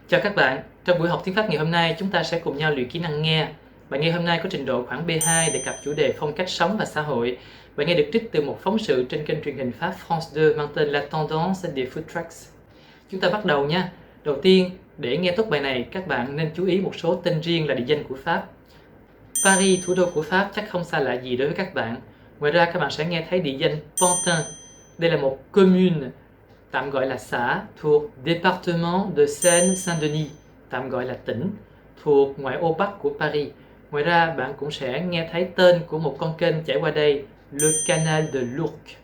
Chào các bạn, trong buổi học tiếng Pháp ngày hôm nay chúng ta sẽ cùng nhau luyện kỹ năng nghe. Bạn nghe hôm nay có trình độ khoảng B2 đề cập chủ đề phong cách sống và xã hội. Bạn nghe được trích từ một phóng sự trên kênh truyền hình Pháp France 2 mang tên La Tendance des Food Trucks. Chúng ta bắt đầu nha. Đầu tiên, để nghe tốt bài này, các bạn nên chú ý một số tên riêng là địa danh của Pháp. Paris, thủ đô của Pháp chắc không xa lạ gì đối với các bạn. Ngoài ra các bạn sẽ nghe thấy địa danh Pantin. Đây là một commune, tạm gọi là xã, thuộc département de Seine-Saint-Denis, tạm gọi là tỉnh, thuộc ngoại ô Bắc của Paris. Ngoài ra bạn cũng sẽ nghe thấy tên của một con kênh chảy qua đây, le Canal de l'Ourcq.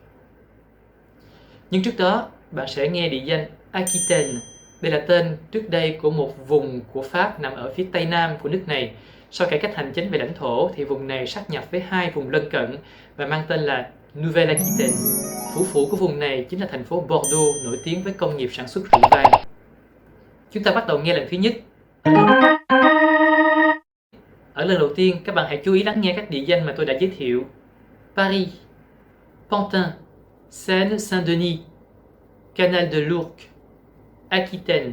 Nhưng trước đó, bạn sẽ nghe địa danh Aquitaine. Đây là tên trước đây của một vùng của Pháp nằm ở phía tây nam của nước này. Sau cải cách hành chính về lãnh thổ thì vùng này sáp nhập với hai vùng lân cận và mang tên là Nouvelle-Aquitaine. Thủ phủ của vùng này chính là thành phố Bordeaux, nổi tiếng với công nghiệp sản xuất rượu vang. Chúng ta bắt đầu nghe lần thứ nhất. Ở lần đầu tiên, các bạn hãy chú ý lắng nghe các địa danh mà tôi đã giới thiệu. Paris, Pantin, Seine-Saint-Denis, Canal de l'Ourcq, Aquitaine,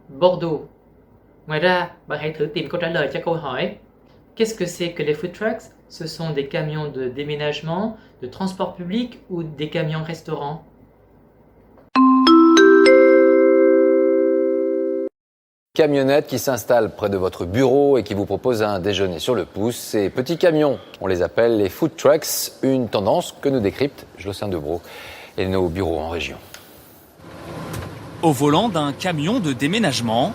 Bordeaux. Ngoài ra, bạn hãy thử tìm câu trả lời cho câu hỏi Qu'est-ce que c'est que les food trucks? Ce sont des camions de déménagement, de transport public ou des camions restaurants? Camionnette qui s'installe près de votre bureau et qui vous propose un déjeuner sur le pouce. Ces petits camions, on les appelle les food trucks, une tendance que nous décrypte Jocelyn Debroux et nos bureaux en région. Au volant d'un camion de déménagement,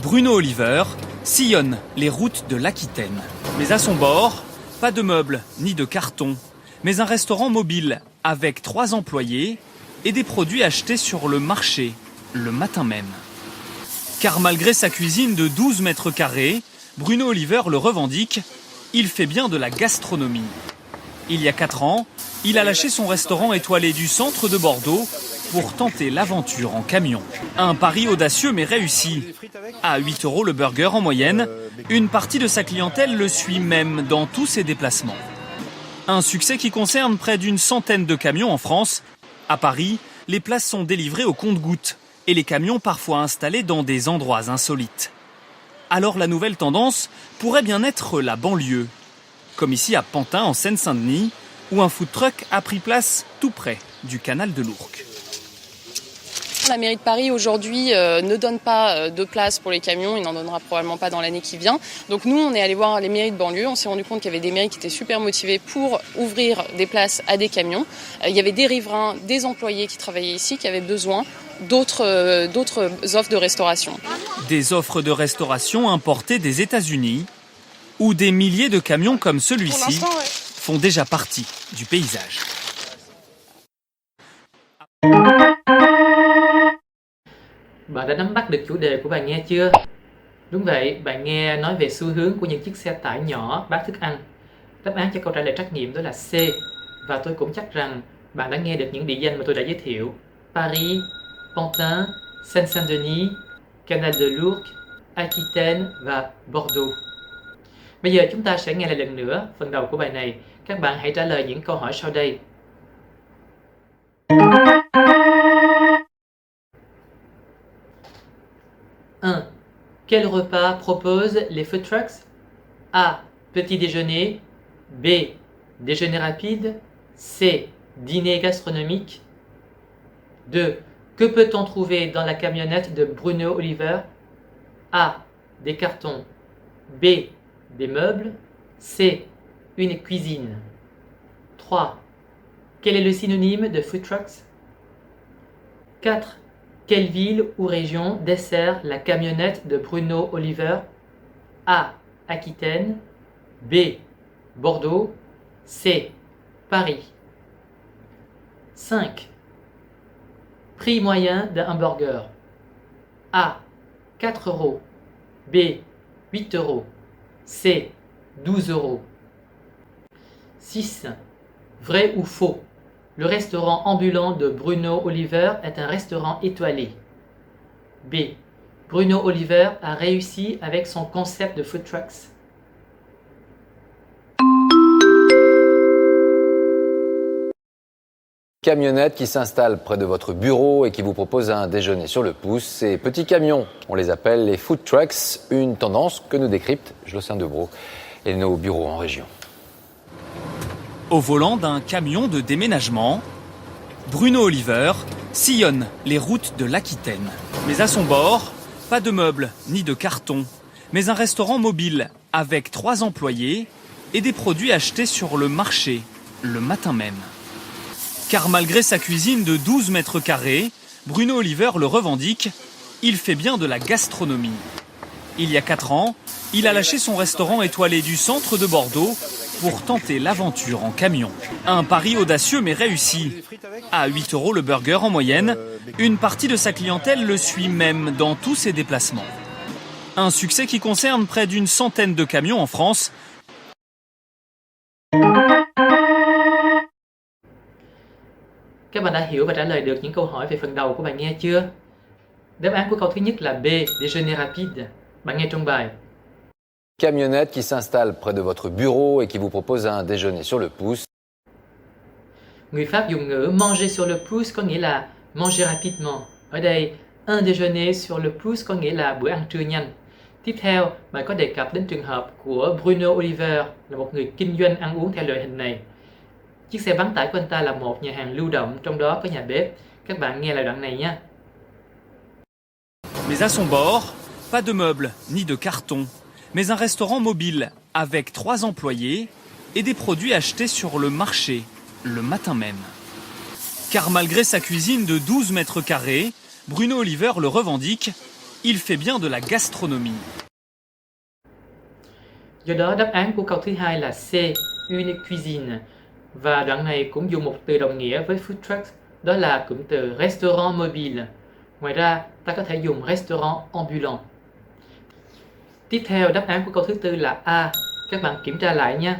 Bruno Oliver sillonne les routes de l'Aquitaine. Mais à son bord, pas de meubles ni de cartons, mais un restaurant mobile avec 3 employés et des produits achetés sur le marché le matin même. Car malgré sa cuisine de 12 mètres carrés, Bruno Oliver le revendique, il fait bien de la gastronomie. Il y a 4 ans, il a lâché son restaurant étoilé du centre de Bordeaux pour tenter l'aventure en camion. Un pari audacieux mais réussi. À 8 € le burger en moyenne, une partie de sa clientèle le suit même dans tous ses déplacements. Un succès qui concerne près d'une centaine de camions en France. À Paris, les places sont délivrées au compte-gouttes et les camions parfois installés dans des endroits insolites. Alors la nouvelle tendance pourrait bien être la banlieue. Comme ici à Pantin en Seine-Saint-Denis, où un food truck a pris place tout près du canal de l'Ourcq. La mairie de Paris aujourd'hui ne donne pas de place pour les camions, il n'en donnera probablement pas dans l'année qui vient. Donc nous on est allé voir les mairies de banlieue, on s'est rendu compte qu'il y avait des mairies qui étaient super motivées pour ouvrir des places à des camions. Il y avait des riverains, des employés qui travaillaient ici qui avaient besoin d'autres offres de restauration. Des offres de restauration importées des États-Unis, où des milliers de camions comme celui-ci font déjà partie du paysage. Bạn đã nắm bắt được chủ đề của bài nghe chưa? Đúng vậy, bạn nghe nói về xu hướng của những chiếc xe tải nhỏ bán thức ăn. Đáp án cho câu trả lời trắc nghiệm đó là C. Và tôi cũng chắc rằng bạn đã nghe được những địa danh mà tôi đã giới thiệu. Paris, Pantin, Seine-Saint-Denis, Canal de l'Ourcq, Aquitaine và Bordeaux. Bây giờ chúng ta sẽ nghe lại lần nữa phần đầu của bài này. Các bạn hãy trả lời những câu hỏi sau đây. 1. Quel repas proposent les food trucks? A. Petit déjeuner. B. Déjeuner rapide. C. Dîner gastronomique. 2. Que peut-on trouver dans la camionnette de Bruno Oliver? A. Des cartons. B. Des meubles. C. Une cuisine. 3. Quel est le synonyme de food trucks? 4. Quelle ville ou région dessert la camionnette de Bruno Oliver? A. Aquitaine. B. Bordeaux. C. Paris. 5. Prix moyen d'un hamburger. A. 4 €. B. 8 €. C. 12 €. 6. Vrai ou faux? Le restaurant ambulant de Bruno Oliver est un restaurant étoilé. B. Bruno Oliver a réussi avec son concept de food trucks. Camionnette qui s'installe près de votre bureau et qui vous propose un déjeuner sur le pouce. Ces petits camions, on les appelle les food trucks, une tendance que nous décrypte Jocelyn Debro et nos bureaux en région. Au volant d'un camion de déménagement, Bruno Oliver sillonne les routes de l'Aquitaine. Mais à son bord, pas de meubles ni de carton, mais un restaurant mobile avec 3 employés et des produits achetés sur le marché le matin même. Car malgré sa cuisine de 12 mètres carrés, Bruno Oliver le revendique, il fait bien de la gastronomie. Il y a 4 ans, il a lâché son restaurant étoilé du centre de Bordeaux pour tenter l'aventure en camion. Un pari audacieux mais réussi. À 8 € le burger en moyenne, une partie de sa clientèle le suit même dans tous ses déplacements. Un succès qui concerne près d'une centaine de camions en France. Các bạn đã hiểu và trả lời được những câu hỏi về phần đầu của bài nghe chưa? Đáp án của câu thứ nhất là B, déjeuner rapide. Bạn nghe trong bài. Camionnette qui s'installe près de votre bureau et qui vous propose un déjeuner sur le pouce. Người Pháp dùng ngữ manger sur le pouce có nghĩa là manger rapidement. Ở đây, un déjeuner sur le pouce có nghĩa là bữa ăn trưa nhanh. Tiếp theo, bạn có đề cập đến trường hợp của Bruno Oliver là một người kinh doanh ăn uống theo loại hình này. Chiếc xe bán tải của anh ta là một nhà hàng lưu động, trong đó có nhà bếp. Các bạn nghe lại đoạn này nhé. Mais à son bord, pas de meubles ni de carton, mais un restaurant mobile avec 3 employés et des produits achetés sur le marché le matin même. Car malgré sa cuisine de 12 mètres carrés, Bruno Oliver le revendique, il fait bien de la gastronomie. Do đó đáp án của câu thứ hai là C, une cuisine. Và đoạn này cũng dùng một từ đồng nghĩa với food truck, đó là cụm từ restaurant mobile. Ngoài ra, ta có thể dùng restaurant ambulant. Tiếp theo, đáp án của câu thứ tư là A. Các bạn kiểm tra lại nha.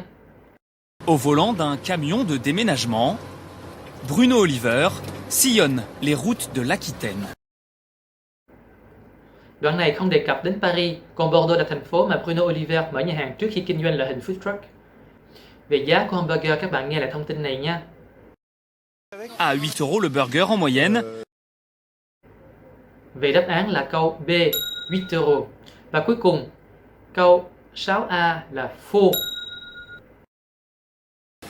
Au volant d'un camion de déménagement, Bruno Oliver sillonne les routes de l'Aquitaine. Đoạn này không đề cập đến Paris, còn Bordeaux là thành phố mà Bruno Oliver mở nhà hàng trước khi kinh doanh loại hình food truck. Về giá của hamburger, các bạn nghe lại thông tin này nha. À 8 € le burger en moyenne. Vậy đáp án là câu B, 8 €. Và cuối cùng, câu 6A là faux.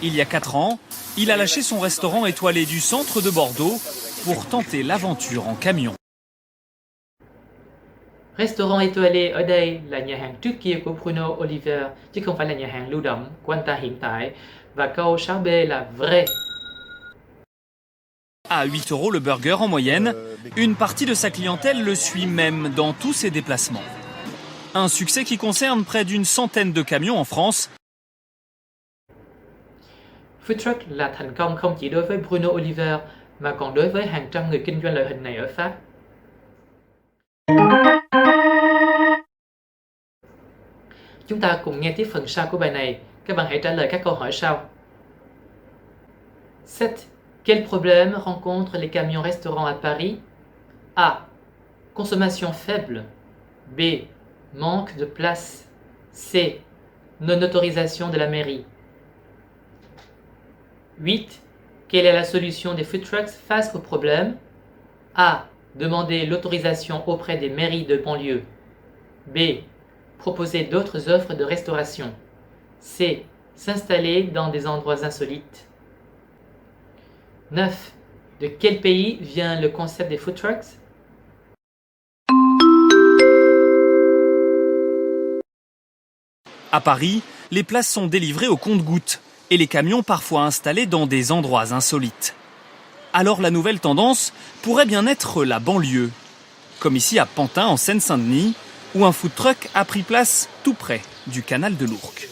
Il y a 4 ans, il a lâché son restaurant étoilé du centre de Bordeaux pour tenter l'aventure en camion. Restaurant étoilé ở đây là nhà hàng trước kia của Bruno Oliver, chứ không phải là nhà hàng lưu động của anh ta hiện tại. Và câu 6B là vrai. À 8 € le burger en moyenne, une partie de sa clientèle le suit même dans tous ses déplacements. Un succès qui concerne près d'une centaine de camions en France. Food truck là thành công không chỉ đối với Bruno Oliver mà còn đối với hàng trăm người kinh doanh loại hình này ở Pháp. Chúng ta cùng nghe tiếp phần sau của bài này. Các bạn hãy trả lời các câu hỏi sau. 7. Quel problème rencontrent les camions-restaurants à Paris? A. Consommation faible. B. Manque de place. C. Non-autorisation de la mairie. 8. Quelle est la solution des food trucks face au problème? A. Demander l'autorisation auprès des mairies de banlieue. B. Proposer d'autres offres de restauration. C. S'installer dans des endroits insolites. 9. De quel pays vient le concept des food trucks? À Paris, les places sont délivrées au compte-gouttes et les camions parfois installés dans des endroits insolites. Alors la nouvelle tendance pourrait bien être la banlieue, comme ici à Pantin en Seine-Saint-Denis, où un food truck a pris place tout près du canal de l'Ourcq.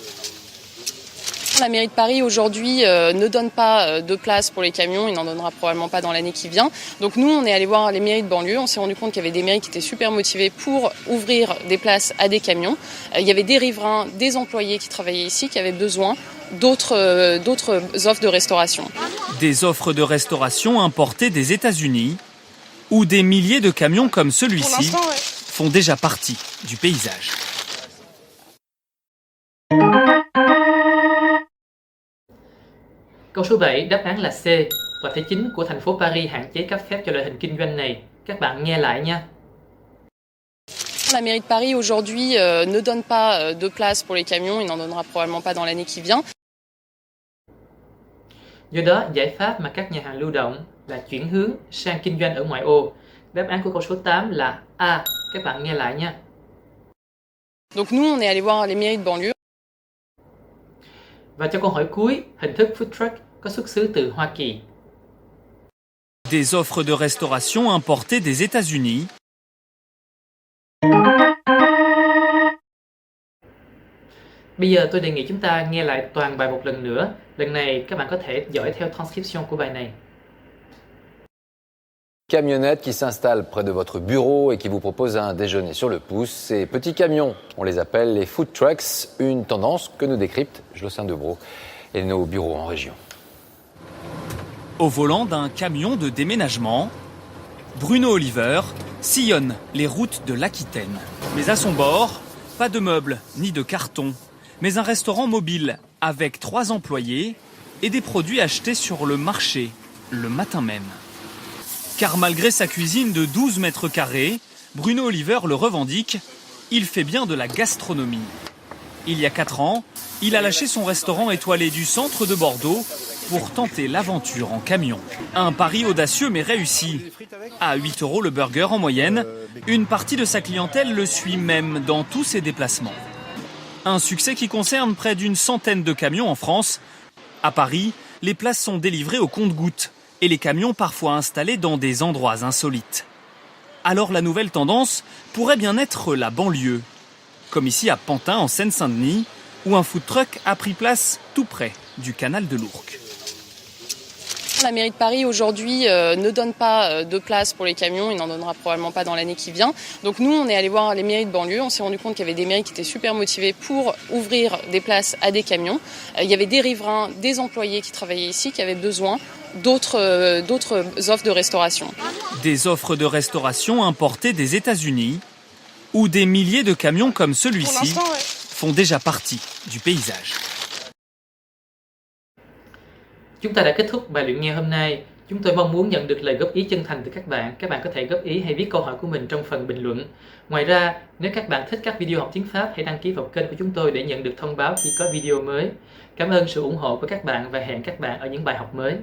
La mairie de Paris aujourd'hui ne donne pas de place pour les camions, il n'en donnera probablement pas dans l'année qui vient. Donc nous, on est allé voir les mairies de banlieue, on s'est rendu compte qu'il y avait des mairies qui étaient super motivées pour ouvrir des places à des camions. Il y avait des riverains, des employés qui travaillaient ici, qui avaient besoin d'autres offres de restauration. Des offres de restauration importées des États-Unis, où des milliers de camions comme celui-ci font déjà partie du paysage. Câu số 7, đáp án là C. Tòa thị chính của thành phố Paris hạn chế cấp phép cho loại hình kinh doanh này. Các bạn nghe lại nha. La mairie de Paris aujourd'hui ne donne pas de place pour les camions, il n'en donnera probablement pas dans l'année qui vient. Do đó, giải pháp mà các nhà hàng lưu động là chuyển hướng sang kinh doanh ở ngoại ô. Đáp án của câu số 8 là A. Các bạn nghe lại nha. Donc nous, on est allé voir les mairies de banlieue. Và cho câu hỏi cuối, hình thức food truck có xuất xứ từ Hoa Kỳ. Des offres de restauration importées des États-Unis. Bây giờ tôi đề nghị chúng ta nghe lại toàn bài một lần nữa. Lần này các bạn có thể dõi theo transcription của bài này. Camionnettes qui s'installent près de votre bureau et qui vous proposent un déjeuner sur le pouce. Ces petits camions, on les appelle les food trucks, une tendance que nous décrypte Jocelyn Debro et nos bureaux en région. Au volant d'un camion de déménagement, Bruno Oliver sillonne les routes de l'Aquitaine. Mais à son bord, pas de meubles ni de cartons, mais un restaurant mobile avec 3 employés et des produits achetés sur le marché le matin même. Car malgré sa cuisine de 12 mètres carrés, Bruno Oliver le revendique, il fait bien de la gastronomie. Il y a 4 ans, il a lâché son restaurant étoilé du centre de Bordeaux pour tenter l'aventure en camion. Un pari audacieux mais réussi. À 8 € le burger en moyenne, une partie de sa clientèle le suit même dans tous ses déplacements. Un succès qui concerne près d'une centaine de camions en France. À Paris, les places sont délivrées au compte-gouttes et les camions parfois installés dans des endroits insolites. Alors la nouvelle tendance pourrait bien être la banlieue. Comme ici à Pantin en Seine-Saint-Denis, où un food truck a pris place tout près du canal de l'Ourcq. La mairie de Paris aujourd'hui ne donne pas de place pour les camions, il n'en donnera probablement pas dans l'année qui vient. Donc nous, on est allé voir les mairies de banlieue, on s'est rendu compte qu'il y avait des mairies qui étaient super motivées pour ouvrir des places à des camions. Il y avait des riverains, des employés qui travaillaient ici, qui avaient besoin d'autres offres de restauration. Des offres de restauration importées des États-Unis, où des milliers de camions comme celui-ci font déjà partie du paysage. Chúng ta đã kết thúc bài luyện nghe hôm nay. Chúng tôi mong muốn nhận được lời góp ý chân thành từ các bạn. Các bạn có thể góp ý hay viết câu hỏi của mình trong phần bình luận. Ngoài ra, nếu các bạn thích các video học tiếng Pháp, hãy đăng ký vào kênh của chúng tôi để nhận được thông báo khi có video mới. Cảm ơn sự ủng hộ của các bạn và hẹn các bạn ở những bài học mới.